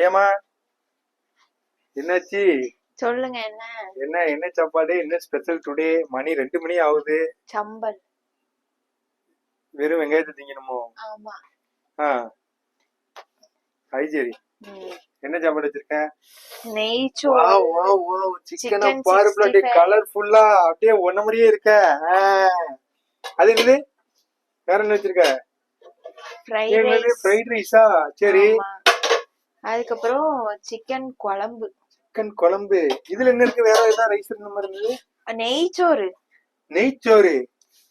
மையமா என்னாச்சு? சொல்லுங்க. என்ன என்ன என்ன சாப்பாடு? என்ன ஸ்பெஷல் டுடே? மணி 2 மணி ஆகுது. சம்பல். வெறும் வெங்காயத்தை திங்கணுமோ? ஆமா. அது சரி. என்ன சாப்பாடு வச்சிருக்க? நெய்ச்சோறு. சிக்கனை பாரு, கலர்ஃபுல்லா அப்படியே ஒன்ன மாதிரியே இருக்க. அது என்னது? வேற என்ன வச்சிருக்க? ஃப்ரைட் ரைஸா? சரி. அதுக்கப்புறம் சிக்கன் குழம்பு. சிக்கன் குழம்பு. இதுல என்ன இருக்கு? வேற ஏதாவது ரைஸ் இருந்த மாதிரி இருந்தது. நெய்ச்சோறு. நெய்ச்சோறு.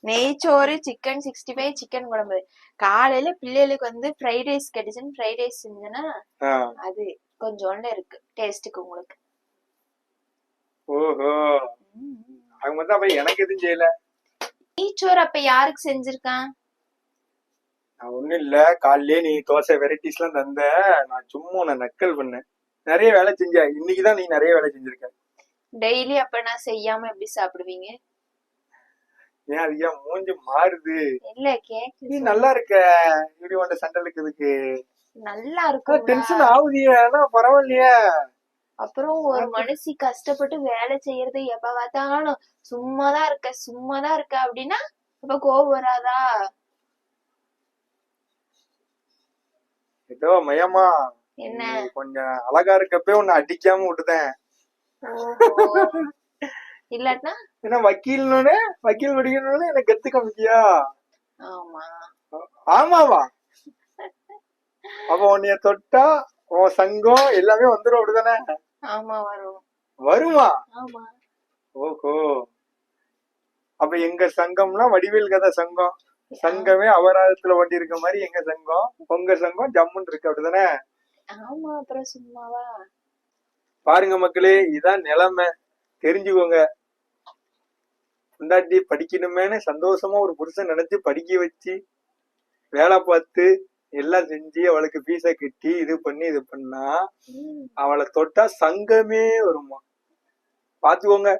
நெய்ச்சோறு, சிக்கன் 65, சிக்கன் குழம்பு. காலையில பிள்ளைகளுக்கு வந்து ஃப்ரைட் ரைஸ் கிடைச்சுன்னு ஃப்ரைட் ரைஸ் செஞ்சேன்னா அது கொஞ்சோண்டு இருக்கு டேஸ்டுக்கு உங்களுக்கு. ஓஹோ, அவங்க வந்து அப்ப எனக்கு எதுவும் செய்யல. நெய்ச்சோறு அப்ப யாருக்கு செஞ்சிருக்கான்? ஒண்ணும் இல்ல, காலையிலே நீ தோசை வெரைட்டிஸ் எல்லாம் தந்த, நான் சும்மா உன்னை நக்கல் பண்ணேன். நிறைய வேலை செஞ்ச. இன்னைக்குதான் நீ நிறைய வேலை செஞ்சிருக்க. டெய்லி அப்ப நான் செய்யாம எப்படி சாப்பிடுவீங்க? ஏன் அது ஏன் மூஞ்சி மாறுது? இல்ல நீ நல்லா இருக்க. இப்படி உன்ட சண்டலுக்கு இதுக்கு நல்லா இருக்கும். டென்ஷன் ஆகுதிய. ஆனா பரவாயில்லையே. அப்புறம் ஒரு மனுஷி கஷ்டப்பட்டு வேலை செய்யறது எப்ப பார்த்தாலும் சும்மாதான் இருக்க அப்படின்னா அப்ப கோவம் வராதா? ஏதோ மயமா என்ன கொஞ்சம் அழகா இருக்கப்பே உன்னை அடிக்காம விட்டுதேன். இல்லாட்டா என்ன வக்கீல் படிக்கணும்னு எனக்கு கத்து காமிக்கியா? ஆமா. ஆமாவா? அப்ப உன்னைய தொட்டா உன் சங்கம் எல்லாமே வந்துடும் அப்படிதானே? ஆமா, வரும். வருமா? ஆமா. ஓஹோ, அப்ப எங்க சங்கம்னா வடிவேல் கதை சங்கம். சங்கமே அபராதத்துல வண்டி இருக்க மாதிரி எங்க சங்கம். உங்க சங்கம் ஜம்முன்னு இருக்கு அப்படிதானே? ஆமா. அப்புறம் சும்மாவா? பாருங்க மக்களே, இதான் நிலைமை, தெரிஞ்சுக்கோங்க. பொண்டாட்டி படிக்கணுமேனு சந்தோஷமா ஒரு புருஷன் நினைச்சு படிக்க வச்சு வேலை பார்த்து எல்லாம் செஞ்சு அவளுக்கு பீஸ கட்டி இது பண்ணா அவளை தொட்டா சங்கமே வருமா? பாத்துக்கோங்க.